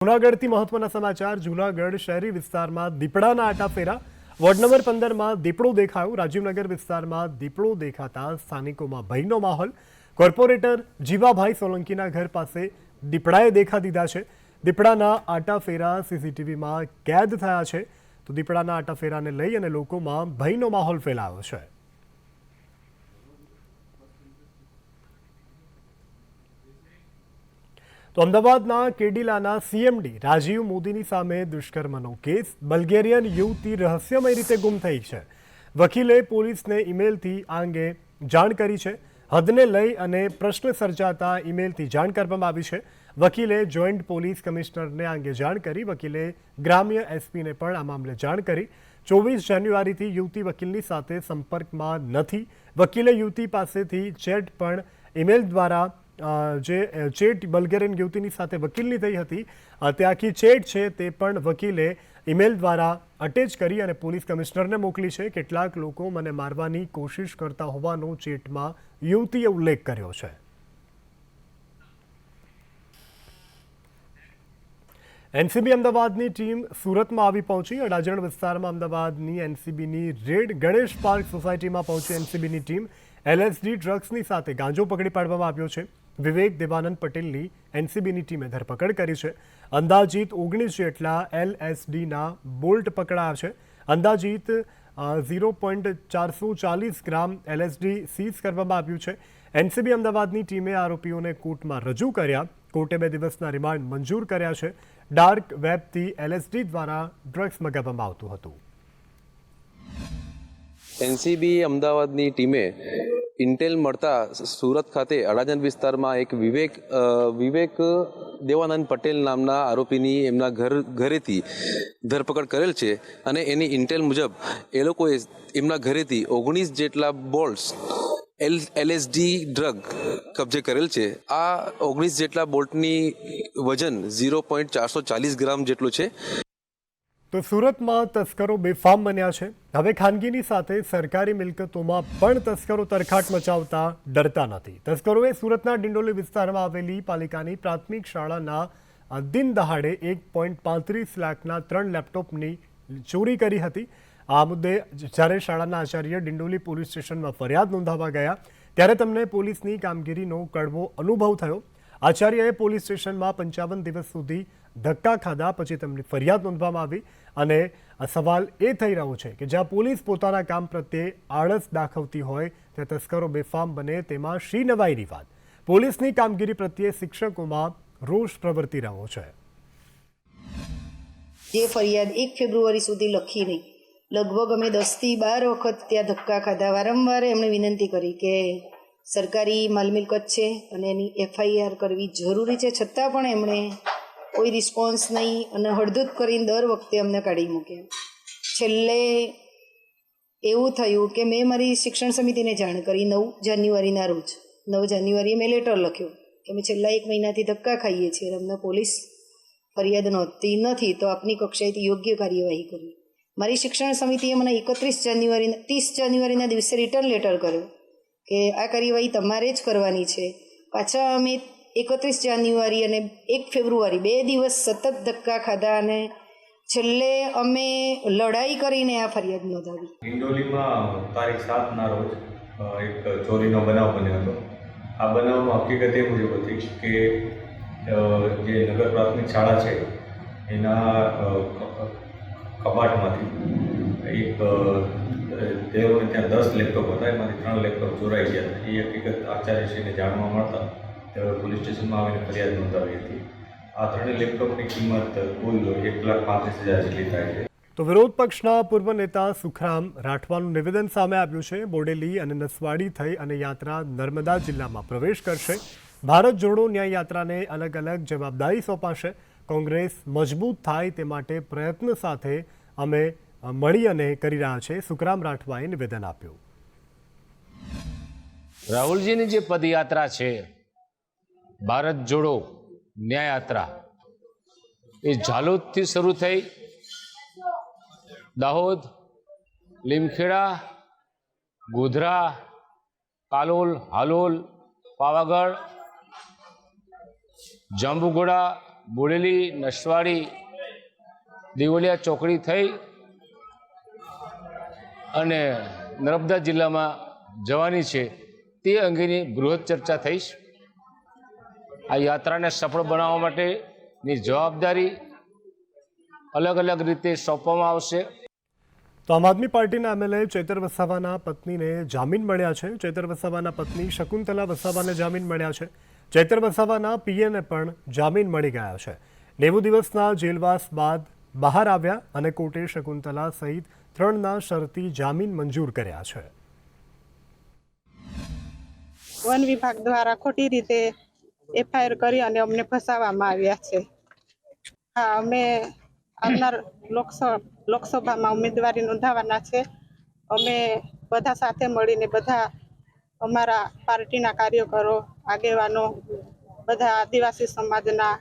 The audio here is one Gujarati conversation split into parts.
જૂનાગઢથી મહત્વના સમાચાર। જૂનાગઢ શહેરી વિસ્તારમાં દીપડાના આટાફેરા। વોર્ડ નંબર 15માં દીપડો દેખાયો। રાજીવનગર વિસ્તારમાં દીપડો દેખાતા સ્થાનિકોમાં ભયનો માહોલ। કોર્પોરેટર જીવાભાઈ સોલંકીના ઘર પાસે દીપડાએ દેખા દીધા છે। દીપડાના આટાફેરા સીસીટીવીમાં કેદ થયા છે। તો દીપડાના આટાફેરાને લઈ અને લોકોમાં ભયનો માહોલ ફેલાયો છે। તો અમદાવાદના કેડિલાના સીએમડી રાજીવ મોદીની સામે દુષ્કર્મનો કેસ। બલ્ગેરિયન યુવતી રહસ્યમય રીતે ગુમ થઈ છે। વકીલે પોલીસને ઈમેલથી આ અંગે જાણ કરી છે। હદને લઈ અને પ્રશ્ન સર્જાતા ઈમેલથી જાણ કરવામાં આવી છે। વકીલે જોઈન્ટ પોલીસ કમિશનરને આ અંગે જાણ કરી। વકીલે ગ્રામ્ય એસપીને પણ આ મામલે જાણ કરી। 24 જાન્યુઆરીથી યુવતી વકીલની સાથે સંપર્કમાં નથી। વકીલે યુવતી પાસેથી ચેટ પણ ઈમેલ દ્વારા જે ચેટ બલ્ગેરિયન યુવતીની સાથે વકીલની થઈ હતી તે આખી ચેટ છે તે પણ વકીલે ઈમેલ દ્વારા અટેચ કરી અને પોલીસ કમિશનરને મોકલી છે। કેટલાક લોકો મને મારવાની કોશિશ કરતા હોવાનો ચેટમાં યુવતીએ ઉલ્લેખ કર્યો છે। એનસીબી અમદાવાદની ટીમ સુરતમાં આવી પહોંચી। અડાજણ વિસ્તારમાં અમદાવાદની એનસીબીની રેડ। ગણેશ પાર્ક સોસાયટીમાં પહોંચી એનસીબીની ટીમ। એલએસડી ડ્રગ્સની સાથે ગાંજો પકડી પાડવામાં આવ્યો છે। વિવેક દેવાનંદ પટેલની એનસીબીની ટીમે ધરપકડ કરી છે। અંદાજિત 19 જેટલા એલએસડીના બોલ્ટ પકડાયા છે। અંદાજિત 0.440 ગ્રામ એલએસડી સીઝ કરવામાં આવ્યું છે। એનસીબી અમદાવાદની ટીમે આરોપીઓને કોર્ટમાં રજૂ કર્યા। કોર્ટે 2 દિવસના રિમાન્ડ મંજૂર કર્યા છે। ડાર્ક વેબથી એલએસડી દ્વારા ડ્રગ્સ મંગાવવામાં આવતું હતું। એનસીબી અમદાવાદની ટીમે ઇન્ટેલ મળતા સુરત ખાતે અડાજણ વિસ્તારમાં એક વિવેક દેવાનંદ પટેલ નામના આરોપીની એમના ઘરેથી ધરપકડ કરેલ છે અને એની ઇન્ટેલ મુજબ એ લોકોએ એમના ઘરેથી 19 જેટલા બોલ્ટ્સ એલએસડી ડ્રગ કબજે કરેલ છે। આ 19 જેટલા બોલ્ટની વજન 0.440 ગ્રામ જેટલું છે। તો સુરતમાં તસ્કરો બેફામ બન્યા છે। હવે ખાનગીની સાથે સરકારી મિલકતોમાં પણ તસ્કરો તરખાટ મચાવતા ડરતા નથી। તસ્કરોએ સુરતના ડિંડોલી વિસ્તારમાં આવેલી પાલિકાની પ્રાથમિક શાળાના દિન દહાડે 1.35 લાખના 3 લેપટોપની ચોરી કરી હતી। આ મુદ્દે જ્યારે શાળાના આચાર્ય ડિંડોલી પોલીસ સ્ટેશનમાં ફરિયાદ નોંધાવવા ગયા ત્યારે તેમને પોલીસની કામગીરીનો કડવો અનુભવ થયો। આચાર્યએ પોલીસ સ્ટેશનમાં 55 દિવસ સુધી ધક્કા ખાધા પછી તેમની ફરિયાદ નોંધવામાં આવી અને સવાલ એ થઈ રહ્યો છે કે જ્યાં પોલીસ પોતાના કામ પ્રત્યે આળસ દાખવતી હોય ત્યાં તસ્કરો બેફામ બને તેમાં શી નવાઈની વાત। પોલીસની કામગીરી પ્રત્યે શિક્ષકોમાં રોષ પ્રવર્તી રહ્યો છે। જે ફરિયાદ 1 ફેબ્રુઆરી સુધી લખી નહીં, લગભગ અમે 10 થી 12 વખત ત્યાં ધક્કા ખાધા। વારંવાર એમણે વિનંતી કરી કે સરકારી માલ મિલકત છે અને એની એફઆઈઆર કરવી જરૂરી છે, છતાં પણ એમણે કોઈ રિસ્પોન્સ નહીં અને હળધૂત કરીને દર વખતે અમને કાઢી મૂક્યા। છેલ્લે એવું થયું કે મેં મારી શિક્ષણ સમિતિને જાણ કરી 9 જાન્યુઆરીના રોજ 9 જાન્યુઆરીએ મેં લેટર લખ્યો કે અમે છેલ્લા 1 મહિનાથી ધક્કા ખાઈએ છીએ અને અમને પોલીસ ફરિયાદ નોંધતી નથી, તો આપની કક્ષાએથી યોગ્ય કાર્યવાહી કરવી। મારી શિક્ષણ સમિતિએ મને 30 જાન્યુઆરીના દિવસે રિટર્ન લેટર કર્યો કે આ કાર્યવાહી તમારે જ કરવાની છે। પાછા અમે 31 જાન્યુઆરી અને 1 ફેબ્રુઆરી 2 દિવસ સતત ધક્કા ખાધા અને છેલ્લે અમે લડાઈ કરીને આ ફરિયાદ નોંધાવી। ડિંડોલીમાં તારીખ 7ના રોજ એક ચોરીનો બનાવ બન્યો હતો। આ બનાવમાં હકીકત એ મુજબ હતી કે જે નગર પ્રાથમિક શાળા છે એના કબાટમાંથી એક તેઓને ત્યાં 10 લેપટોપ હતા, એમાંથી 3 લેપટોપ ચોરાઈ ગયા હતા। એ હકીકત આચાર્યશ્રીને જાણવા મળતા તેઓએ પોલીસ સ્ટેશનમાં આવીને ફરિયાદ નોંધાવી હતી। આ 3 લેપટોપની કિંમત કુલ 1,35,000 જેટલી થાય છે। તો વિરોધ પક્ષના પૂર્વ નેતા સુખરામ રાઠવાનું નિવેદન સામે આવ્યું છે। બોડેલી અને નસવાડી થઈ અને યાત્રા નર્મદા જિલ્લામાં પ્રવેશ કરશે। ભારત જોડો ન્યાય યાત્રાને અલગ અલગ જવાબદારી સોંપાશે। કોંગ્રેસ મજબૂત થાય તે માટે પ્રયત્ન સાથે અમે મળી અને કરી રહ્યા છે, સુખરામ રાઠવાએ નિવેદન આપ્યું। રાહુલજીની જે પદયાત્રા છે ભારત જોડો ન્યાય યાત્રા એ ઝાલોદથી શરૂ થઈ દાહોદ, લીમખેડા, ગોધરા, કાલોલ, હાલોલ, પાવાગઢ, જાંબુઘોડા, બોડેલી, નસવાડી, દેવલિયા ચોકડી થઈ અને નર્મદા જિલ્લામાં જવાની છે તે અંગેની બૃહદ ચર્ચા થઈશ. આ યાત્રાને સફળ બનાવવા માટેની જવાબદારી અલગ અલગ રીતે સોંપવામાં આવશે. તો આમ આદમી પાર્ટીના એમએલએ ચૈતર વસાવાના પત્નીને જામીન મળ્યા છે. ચૈતર વસાવાના પત્ની શકુંતલા વસાવાને જામીન મળ્યા છે. ચૈતર વસાવાના પીએને પણ જામીન મળી ગયા છે. 90 દિવસના જેલવાસ બાદ બહાર આવ્યા અને કોર્ટે શકુંતલા સહિત 3ના શરતી જામીન મંજૂર કર્યા છે. વન વિભાગ દ્વારા ખોટી રીતે એફઆઈઆર કરી અને અમને ફસાવવામાં આવ્યા છે. હા, અમે આવનાર લોકસભામાં ઉમેદવારી નોંધાવવાના છે. અમે બધા સાથે મળીને બધા અમારા પાર્ટીના કાર્યકરો, આગેવાનો, બધા આદિવાસી સમાજના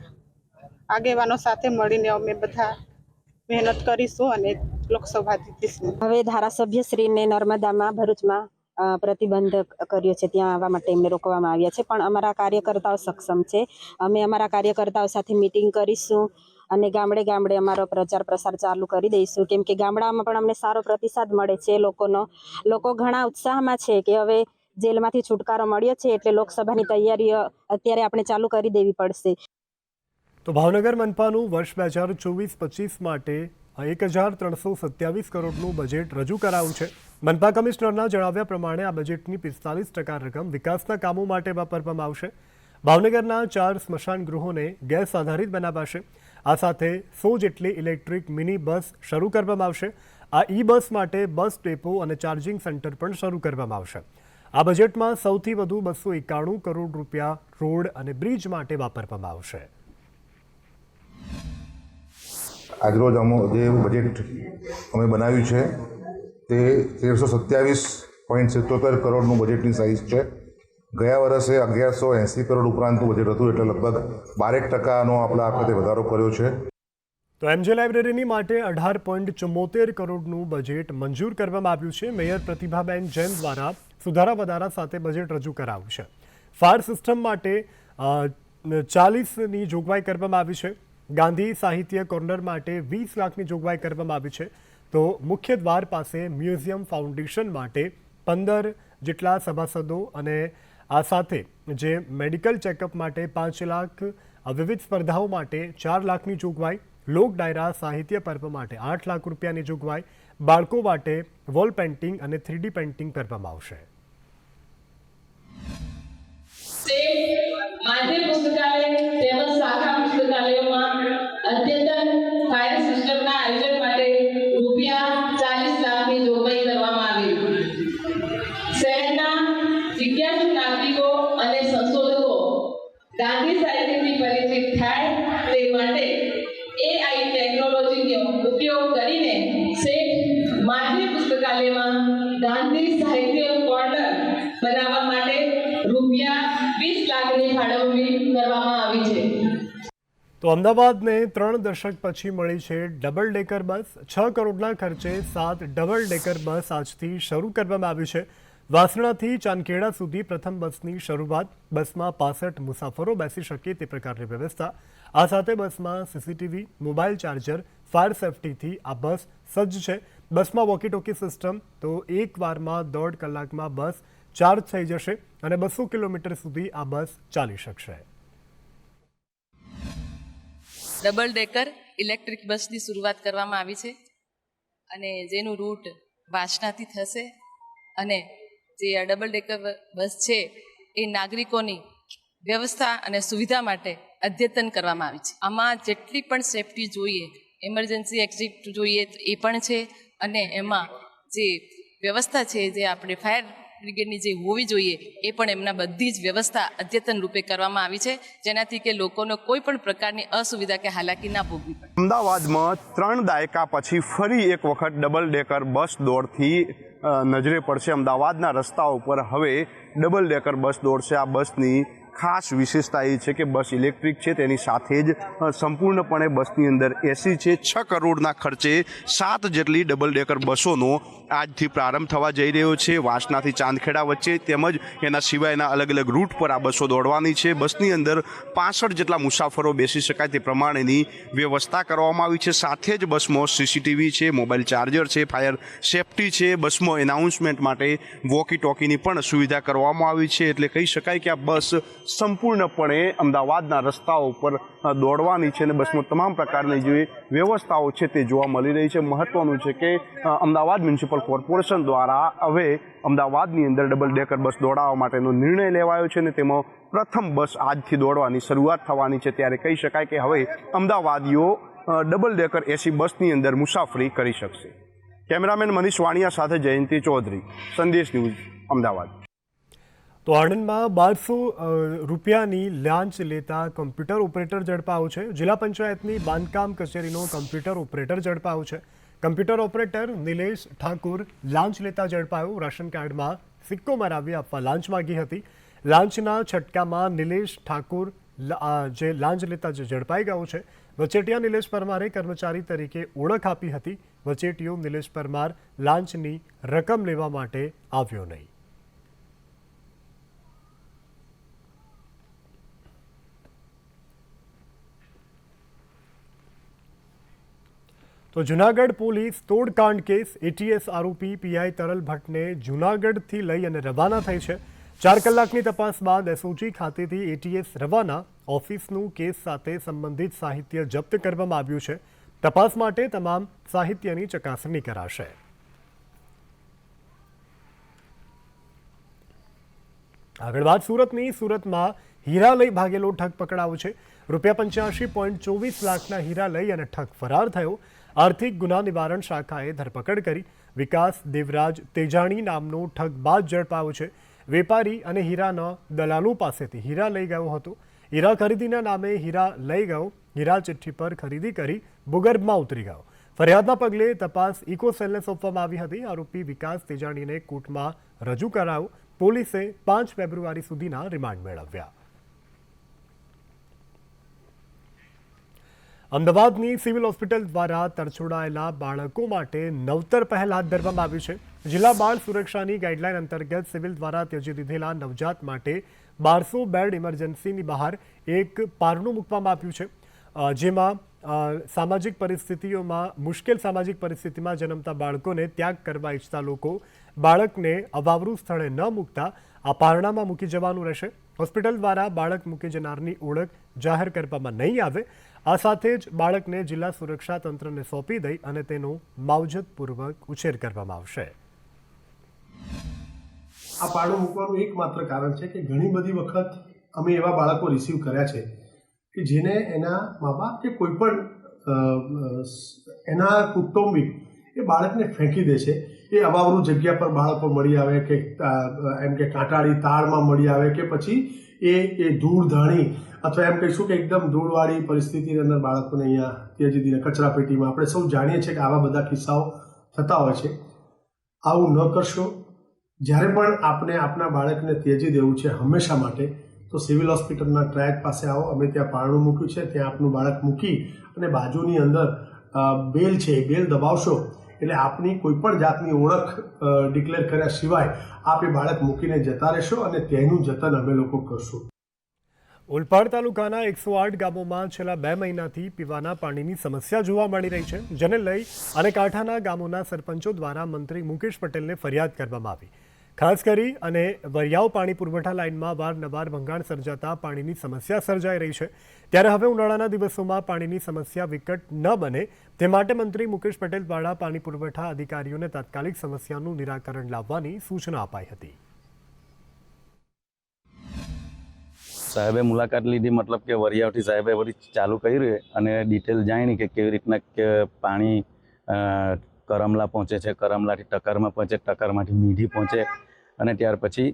આગેવાનો સાથે મળીને અમે બધા મહેનત કરીશું અને લોકસભા જીતીશું. હવે ધારાસભ્યશ્રીને નર્મદામાં, ભરૂચમાં પ્રતિબંધ કર્યો છે, ત્યાં આવવા માટે એમને રોકવામાં આવ્યા છે. પણ અમારા કાર્યકર્તાઓ સક્ષમ છે. અમે અમારા કાર્યકર્તાઓ સાથે મિટિંગ કરીશું અને ગામડે ગામડે અમારો પ્રચાર પ્રસાર ચાલુ કરી દઈશું. કેમ કે ગામડામાં પણ અમને સારો પ્રતિસાદ મળે છે લોકો ઘણા ઉત્સાહમાં છે કે હવે જેલમાંથી છુટકારો મળ્યો છે એટલે લોકસભાની તૈયારીઓ અત્યારે આપણે ચાલુ કરી દેવી પડશે. તો ભાવનગર મનપાનું વર્ષ 2024-25 માટે 1,327 કરોડનું બજેટ રજૂ કરાયું છે. મનપા કમિશનરના જણાવ્યા પ્રમાણે આ બજેટની 45% રકમ વિકાસના કામો માટે વાપરવામાં આવશે. ભાવનગરના 4 સ્મશાન ગૃહોને ગેસ આધારિત બનાવાશે. આ સાથે 100 જેટલી ઇલેક્ટ્રિક મિની બસ શરૂ કરવામાં આવશે. આ બસ માટે બસ ડેપો અને ચાર્જિંગ સેન્ટર પણ શરૂ કરવામાં આવશે. આ બજેટમાં સૌથી વધુ 291 કરોડ રૂપિયા રોડ અને બ્રિજ માટે વાપરવામાં આવશે. આજરોજ જે બજેટ અમે બનાવ્યું છે તે 1,327.77 કરોડનું બજેટની સાઇઝ છે. ગયા વર્ષે 1,180 કરોડ ઉપરાંતનું બજેટ હતું, એટલે લગભગ 12% આપણે આ વખતે વધારો કર્યો છે. તો એમજે લાઇબ્રેરીની માટે 18.74 કરોડનું બજેટ મંજૂર કરવામાં આવ્યું છે. મેયર પ્રતિભાબેન જૈન દ્વારા સુધારા વધારા સાથે બજેટ રજૂ કરાવ્યું છે. ફાયર સિસ્ટમ માટે 40ની જોગવાઈ કરવામાં આવી છે. ગાંધી સાહિત્ય કોર્નર માટે 20 લાખની જોગવાઈ કરવામાં આવી છે. તો મુખ્ય દ્વાર પાસે મ્યુઝિયમ ફાઉન્ડેશન માટે 15 જેટલા સભાસદો અને આ સાથે જે મેડિકલ ચેકઅપ માટે 5 લાખ, વિવિધ સ્પર્ધાઓ માટે 4 લાખની જોગવાઈ, લોક ડાયરા સાહિત્ય પર્વ માટે 8 લાખ રૂપિયાની જોગવાઈ, બાળકો માટે વોલ પેઇન્ટિંગ અને 3D પેઇન્ટિંગ કરવામાં આવશે. માધ્યમ પુસ્તકાલય તેમજ શાખા પુસ્તકાલયોમાં અદ્યતન ફાયર સિસ્ટમના આયોજન માટે રૂપિયા 40 લાખની જોગવાઈ કરવામાં આવી. શહેરના જિજ્ઞાસુ નાગરિકો અને સંશોધકો ગાંધી સાહિત્યથી પરિચિત થાય તે માટે AI ટેકનોલોજીનો ઉપયોગ કરીને શેઠ માધ્યમ પુસ્તકાલયમાં ગાંધી સાહિત્ય કોર્નર બનાવવા માટે રૂપિયા 20 લાખની ફાળવણી કરવામાં આવી છે. તો અમદાવાદને 3 દશક પછી મળી છે ડબલ ડેકર બસ. 6 કરોડના ખર્ચે 7 ડબલ ડેકર બસ આજથી શરૂ કરવામાં આવી છે. વાસણાથી ચાંદખેડા સુધી પ્રથમ બસની શરૂઆત. બસમાં 65 મુસાફરો બેસી શકે તે પ્રકારની વ્યવસ્થા. આ સાથે બસમાં CCTV, મોબાઈલ ચાર્જર, ફાયર સેફટીથી આ બસ સજ્જ છે. બસમાં વોકી ટોકી સિસ્ટમ. તો એક વારમાં 1.5 કલાકમાં બસ ચાર્જ થઈ જશે અને 200 કિલોમીટર સુધી આ બસ ચાલી શકશે. ડબલ ડેકર ઇલેક્ટ્રિક બસની શરૂઆત કરવામાં આવી છે અને જેનું રૂટ વાસણાથી થશે અને જે આ ડબલ ડેકર બસ છે એ નાગરિકોની વ્યવસ્થા અને સુવિધા માટે અદ્યતન કરવામાં આવી છે. આમાં જેટલી પણ સેફટી જોઈએ, ઇમરજન્સી એક્ઝિટ જોઈએ એ પણ છે અને એમાં જે વ્યવસ્થા છે જે આપણે ફાયર બ્રિગેડની જે હોવી જોઈએ એ પણ એમના બધી જ વ્યવસ્થા અદ્યતન રૂપે કરવામાં આવી છે, જેનાથી કે લોકોનો કોઈ પણ પ્રકારની અસુવિધા કે હાલાકી ના ભોગવી પડે. અમદાવાદમાં 3 દાયકા પછી ફરી એક વખત ડબલ ડેકર બસ દોડથી નજરે પડશે. અમદાવાદના રસ્તાઓ ઉપર હવે ડબલ ડેકર બસ દોડશે. આ બસની ખાસ વિશેષતા એ છે કે બસ ઇલેક્ટ્રિક છે, તેની સાથે જ સંપૂર્ણપણે બસની અંદર એસી છે. 6 કરોડના ખર્ચે 7 જેટલી ડબલ ડેકર બસોનો આજથી પ્રારંભ થવા જઈ રહ્યો છે. વાસણાથી ચાંદખેડા વચ્ચે તેમજ એના સિવાયના અલગ અલગ રૂટ પર આ બસો દોડવાની છે. બસની અંદર 65 જેટલા મુસાફરો બેસી શકાય તે પ્રમાણેની વ્યવસ્થા કરવામાં આવી છે. સાથે જ બસમાં સીસીટીવી છે, મોબાઈલ ચાર્જર છે, ફાયર સેફટી છે. બસમાં એનાઉન્સમેન્ટ માટે વોકી ટોકીની પણ સુવિધા કરવામાં આવી છે. એટલે કહી શકાય કે આ બસ સંપૂર્ણપણે અમદાવાદના રસ્તાઓ ઉપર દોડવાની છે અને બસમાં તમામ પ્રકારની જે વ્યવસ્થાઓ છે તે જોવા મળી રહી છે. મહત્વનું છે કે અમદાવાદ મ્યુનિસિપલ કોર્પોરેશન દ્વારા હવે અમદાવાદની અંદર ડબલ ડેકર બસ દોડાવવા માટેનો નિર્ણય લેવાયો છે અને તેમાં પ્રથમ બસ આજથી દોડવાની શરૂઆત થવાની છે. ત્યારે કહી શકાય કે હવે અમદાવાદીઓ ડબલ ડેકર એસી બસની અંદર મુસાફરી કરી શકશે. કેમેરામેન મનીષ વાણિયા સાથે જયંતિ ચૌધરી, સંદેશ ન્યૂઝ, અમદાવાદ. તો આણંદમાં 1200 રૂપિયાની લાંચ લેતા કમ્પ્યુટર ઓપરેટર ઝડપાયો છે. જિલ્લા પંચાયતની બાંધકામ કચેરીનો કમ્પ્યુટર ઓપરેટર ઝડપાયો છે. કમ્પ્યુટર ઓપરેટર નિલેશ ઠાકુર લાંચ લેતા ઝડપાયો. રાશન કાર્ડમાં સિક્કો મરાવી આપવા લાંચ માગી હતી. લાંચના છટકામાં નિલેશ ઠાકુર જે લાંચ લેતા ઝડપાઈ ગયો છે. વચેટિયા નિલેશ પરમારે કર્મચારી તરીકે ઓળખ આપી હતી. વચેટિયો નિલેશ પરમાર લાંચની રકમ લેવા માટે આવ્યો નહીં. તો જૂનાગઢ પોલીસ તોડકાંડ કેસ એટીએસ આરોપી પીઆઈ તરલ ભટ્ટને જૂનાગઢથી લઈ અને રવાના થઈ છે. 4 કલાકની તપાસ બાદ એસઓજી ખાતેથી એટીએસ રવાના ઓફિસનું કેસ સાથે સંબંધિત સાહિત્ય જપ્ત કરવામાં આવ્યું છે. તપાસ માટે તમામ સાહિત્યની ચકાસણી કરાશે. આગળ વાત સુરતની. સુરતમાં હીરા લઈ ભાગેલો ઠગ પકડાયો છે. ₹85.24 લાખના હીરા લઈ અને ઠગ ફરાર થયો. આર્થિક ગુના નિવારણ શાખાએ ધરપકડ કરી. વિકાસ દેવરાજ તેજાણી નામનો ઠગબાજ ઝડપાયો છે. વેપારી અને હીરાના દલાલો પાસેથી હીરા લઈ ગયો હતો. હીરા ખરીદીના નામે હીરા લઈ ગયો. હીરા ચિઠ્ઠી પર ખરીદી કરી ભૂગર્ભમાં ઉતરી ગયો. ફરિયાદના પગલે તપાસ ઇકોસેલને સોંપવામાં આવી હતી. આરોપી વિકાસ તેજાણીને કોર્ટમાં રજૂ કરાયો. પોલીસે 5 ફેબ્રુઆરી સુધીના રિમાન્ડ મેળવ્યા. અમદાવાદની સિવિલ હોસ્પિટલ દ્વારા તરછોડાયેલા બાળકો માટે નવતર પહેલ હાથ ધરવામાં આવી છે. જિલ્લા બાળ સુરક્ષાની ગાઈડલાઈન અંતર્ગત સિવિલ દ્વારા ત્યજી દીધેલા નવજાત માટે 1200 બેડ ઇમરજન્સીની બહાર એક પારણું મૂકવામાં આવ્યું છે. જેમાં સામાજિક પરિસ્થિતિઓમાં મુશ્કેલ સામાજિક પરિસ્થિતિમાં જન્મતા બાળકોને ત્યાગ કરવા ઈચ્છતા લોકો બાળકને અવાવરૂ સ્થળે ન મૂકતા આ પારણામાં મૂકી જવાનું રહેશે. હોસ્પિટલ દ્વારા બાળક મૂકી જનારની ઓળખ જાહેર કરવામાં નહીં આવે. આ સાથે જ બાળકને જિલ્લા સુરક્ષા તંત્રને સોંપી દઈ અને તેનો માવજતપૂર્વક ઉછેર કરવામાં આવશે. આ પારણું મૂકવાનું એકમાત્ર કારણ છે કે ઘણી બધી વખત અમે એવા બાળકો રિસીવ કર્યા છે કે જેને એના મા બાપ કે કોઈ પણ એના કુટુંબિક એ બાળકને ફેંકી દે છે. એ અવાવરૂ જગ્યા પર બાળકો મળી આવે કે એમ કે કાંટાળી તાળમાં મળી આવે કે પછી એ ધૂળ ધાણી અથવા એમ કહીશું કે એકદમ ધૂળવાળી પરિસ્થિતિની અંદર બાળકોને અહીંયા ત્યજી દીધા કચરા પેટીમાં. આપણે સૌ જાણીએ છીએ કે આવા બધા કિસ્સાઓ થતા હોય છે. આવું ન કરશો. જ્યારે પણ આપણે આપણા બાળકને ત્યજી દેવું છે હંમેશા માટે તો સિવિલ હોસ્પિટલના ટ્રેક પાસે આવો. અમે ત્યાં પારણું મૂક્યું છે, ત્યાં આપનું બાળક મૂકી અને બાજુની અંદર બેલ છે એ બેલ દબાવશો એટલે આપની કોઈ પણ જાતની ઓળખ ડિક્લેર કર્યા સિવાય આપ એ બાળક મૂકીને જતા રહેશો અને તેનું જતન અમે લોકો કરશું. ઓલપાડ તાલુકાના 108 ગામોમાં છેલ્લા 2 મહિનાથી પીવાના પાણીની સમસ્યા જોવા મળી રહી છે. જેને લઈ અને કાંઠાના ગામોના સરપંચો દ્વારા મંત્રી મુકેશ પટેલને ફરિયાદ કરવામાં આવી. ખાસ કરી અને વરિયાવ પાણી પુરવઠા લાઇનમાં વારંવાર ભંગાણ સર્જાતા પાણીની સમસ્યા સર્જાઈ રહી છે. ત્યારે હવે ઉનાળાના દિવસોમાં પાણીની સમસ્યા વિકટ ન બને તે માટે મંત્રી મુકેશ પટેલ દ્વારા પાણી પુરવઠા અધિકારીઓને તાત્કાલિક સમસ્યાનું નિરાકરણ લાવવાની સૂચના અપાઈ હતી. સાહેબે મુલાકાત લીધી, મતલબ કે વરિયાવથી સાહેબે બધી ચાલુ કરી અને ડિટેલ જાણી કે કેવી રીતના કે પાણી કરમલા પહોંચે છે, કરમલાથી ટકરમાં પહોંચે, ટકરમાંથી મીઠી પહોંચે અને ત્યાર પછી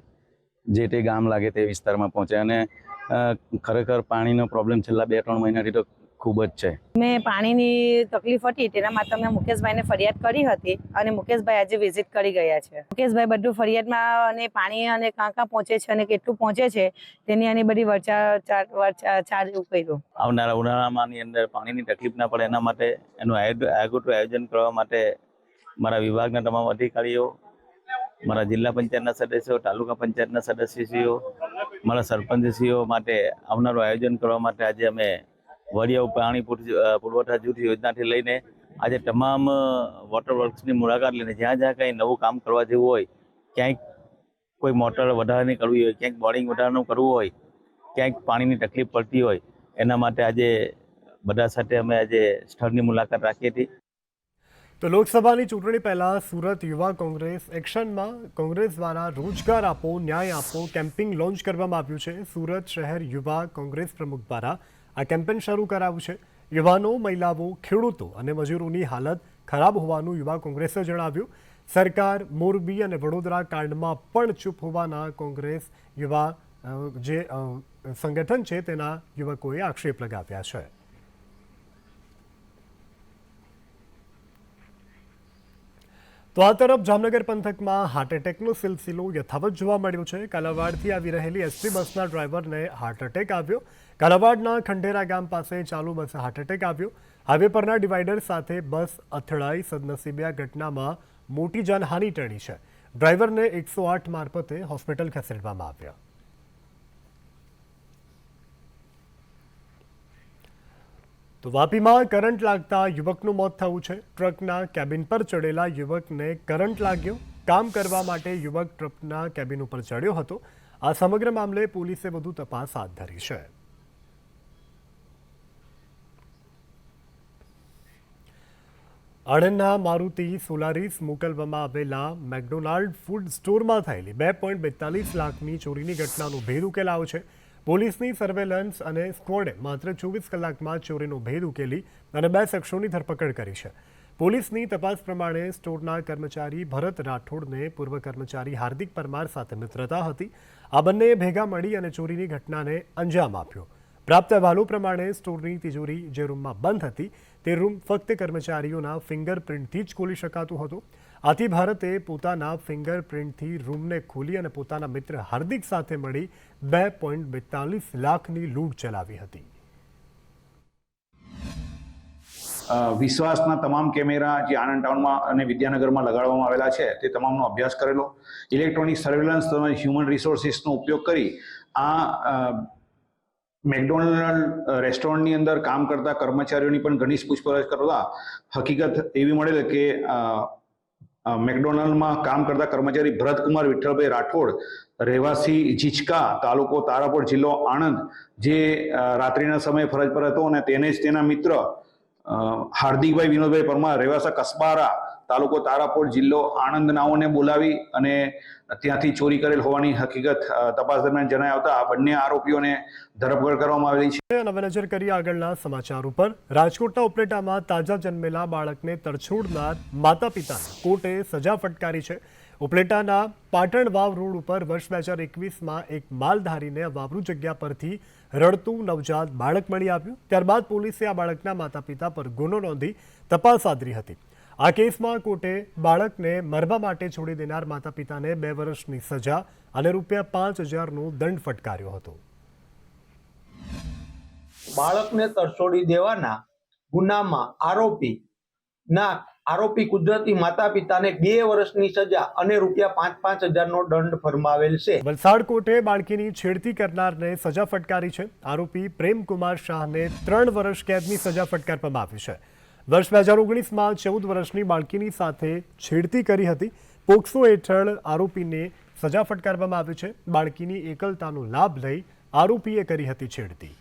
જે તે ગામ લાગે તે વિસ્તારમાં પહોંચે. અને ખરેખર પાણીનો પ્રોબ્લેમ છેલ્લા 2-3 મહિનાથી તો ખૂબ જ છે. મેં પાણીની તકલીફ હતી તેના માટે મેં મુકેશભાઈને ફરિયાદ કરી હતી અને મુકેશભાઈ આજે વિઝિટ કરી ગયા છે. મુકેશભાઈ બધું ફરિયાદમાં અને પાણી અને ક્યાં પહોંચે છે અને કેટલું પહોંચે છે તેની આની બધી ચાર કર્યું. આવનારા ઉનાળામાંની અંદર પાણીની તકલીફ ના પડે એના માટે એનું આગોતરું આયોજન કરવા માટે મારા વિભાગના તમામ અધિકારીઓ, મારા જિલ્લા પંચાયતના સદસ્યો, તાલુકા પંચાયતના સદસ્યશ્રીઓ, મારા સરપંચશ્રીઓ માટે આવનારું આયોજન કરવા માટે આજે અમે વડિયા પાણી પુરવઠા જૂથ યોજનાથી લઈને આજે તમામ વોટર વર્ક્સની મુલાકાત લઈને જ્યાં જ્યાં કંઈ નવું કામ કરવા જેવું હોય, ક્યાંક કોઈ મોટર વધારાની કરવી હોય, ક્યાંક બોરિંગ વધારાનું કરવું હોય, ક્યાંક પાણીની તકલીફ પડતી હોય, એના માટે આજે બધા સાથે અમે આજે સ્થળની મુલાકાત રાખી હતી. તો લોકસભાની ચૂંટણી પહેલા સુરત યુવા કોંગ્રેસ એક્શનમાં કોંગ્રેસ દ્વારા રોજગાર આપો ન્યાય આપો કેમ્પિંગ લોન્ચ કરવામાં આવ્યું છે. સુરત શહેર યુવા કોંગ્રેસ પ્રમુખ દ્વારા આ કેમ્પેન શરૂ કરાયું છે. યુવાનો, મહિલાઓ, ખેડૂતો અને મજૂરોની હાલત ખરાબ હોવાનું યુવા કોંગ્રેસે જણાવ્યું. સરકાર મોરબી અને વડોદરા કાંડમાં પણ ચૂપ હોવાના કોંગ્રેસ યુવા જે સંગઠન છે તેના યુવકોએ આક્ષેપ લગાવ્યા છે. તો આ તરફ જામનગર પંથકમાં હાર્ટ એટેકનો સિલસિલો યથાવત જોવા મળ્યો છે. કાલાવાડથી આવી રહેલી એસટી બસના ડ્રાઈવરને હાર્ટ એટેક આવ્યો. કાલાવાડના ખંડેરા ગામ પાસે ચાલુ બસે હાર્ટ એટેક આવ્યો. હાઈવે પરના ડિવાઈડર સાથે બસ અથડાઈ. સદનસીબે આ ઘટનામાં મોટી જાનહાનિ ટળી છે. ડ્રાઈવરને 108 મારફતે હોસ્પિટલ ખસેડવામાં આવ્યા. તો વાપીમાં કરંટ લાગતા યુવકનું મોત થયું છે. ટ્રકના કેબિન પર ચડેલા યુવકને કરંટ લાગ્યો. કામ કરવા માટે યુવક ટ્રકના કેબિન ઉપર ચડ્યો હતો. આ સમગ્ર મામલે પોલીસે વધુ તપાસ હાથ ધરી છે. આણંદના મારુતિ સોલારીસ મોકલવામાં આવેલા મેકડોનાલ્ડ ફૂડ સ્ટોરમાં થયેલી 2.42 લાખની ચોરીની ઘટનાનો ભેદ ઉકેલાયો છે. પોલીસની સર્વેલન્સ અને સ્ક્વોડે માત્ર 24 કલાકમાં ચોરીનો ભેદ ઉકેલી અને 2 શખ્સોની ધરપકડ કરી છે. પોલીસની તપાસ પ્રમાણે સ્ટોરના કર્મચારી ભરત રાઠોડને પૂર્વ કર્મચારી હાર્દિક પરમાર સાથે મિત્રતા હતી. આ બંનેએ ભેગા મળી અને ચોરીની ઘટનાને અંજામ આપ્યો. પ્રાપ્ત અહેવાલો પ્રમાણે સ્ટોરની તિજોરી જે રૂમમાં બંધ હતી તે રૂમ ફક્ત કર્મચારીઓના ફિંગરપ્રિન્ટથી જ ખોલી શકાતું હતું. આથી ભારતે પોતાના ફિંગરપ્રિન્ટથી રૂમને ખોલી અને પોતાના મિત્ર હાર્દિક સાથે મળી 2.42 લાખની લૂંટ ચલાવી હતી. વિશ્વાસના તમામ કેમેરા જે આણંદ ટાઉનમાં અને વિદ્યાનગરમાં લગાડવામાં આવેલા છે તે તમામનો અભ્યાસ કરેલો. ઇલેક્ટ્રોનિક સર્વેલન્સ તેમજ હ્યુમન રિસોર્સિસનો ઉપયોગ કરી આ મેકડોનાલ્ડ રેસ્ટોરન્ટની અંદર કામ કરતા કર્મચારીઓની પણ ઘણી પૂછપરછ કરતા હકીકત એવી મળેલ કે મેકડોનાલ્ડમાં કામ કરતા કર્મચારી ભરતકુમાર વિઠ્ઠલભાઈ રાઠોડ, રહેવાસી જીચકા, તાલુકો તારાપુર, જિલ્લો આણંદ, જે રાત્રિના સમયે ફરજ પર હતો અને તેને જ તેના મિત્ર હાર્દિકભાઈ વિનોદભાઈ પરમાર, રહેવાસી કસબારા, તાલુકો તારાપુર, જિલ્લો આણંદ નાઓને બોલાવી અને ત્યાંથી ચોરી કરેલ હોવાની હકીકત તપાસ દરમિયાન જણાઈ આવતા આ બંને આરોપીઓને ધરપકડ કરવામાં આવેલી છે. હવે નજર કરીએ આગળના સમાચાર ઉપર. રાજકોટના ઉપલેટામાં તાજા જન્મેલા બાળકને તરછોડનાર માતા પિતાને કોર્ટે સજા ફટકારી છે. ઉપલેટાના પાટણ વાવ રોડ ઉપર વર્ષ 2021માં એક માલધારીને વાવરૂ જગ્યા પરથી રડતું નવજાત બાળક મળી આવ્યું. ત્યારબાદ પોલીસે આ બાળકના માતા પિતા પર ગુનો નોંધી તપાસ આદરી હતી. આ કેસમાં કોર્ટે બાળકને મરવા માટે છોડી દેનાર માતા પિતાને 2 વર્ષની સજા અને ₹5,000નો દંડ ફટકાર્યો હતો. બાળકને તરછોડી દેવાના ગુનામાં આરોપી કુદરતી માતા પિતાને 2 વર્ષની સજા અને ₹5,000નો દંડ ફરમાવેલ છે. વલસાડ કોર્ટે બાળકીની છેડતી કરનારને સજા ફટકારી છે. આરોપી પ્રેમકુમાર શાહને 3 વર્ષ કેદની સજા ફટકારવામાં આવી છે. વર્ષ 2019માં 14 વર્ષની બાળકીની સાથે છેડતી કરી હતી. પોક્સો હેઠળ આરોપીને સજા ફટકારવામાં આવી છે. બાળકીની એકલતાનો લાભ લઈ આરોપીએ કરી હતી છેડતી.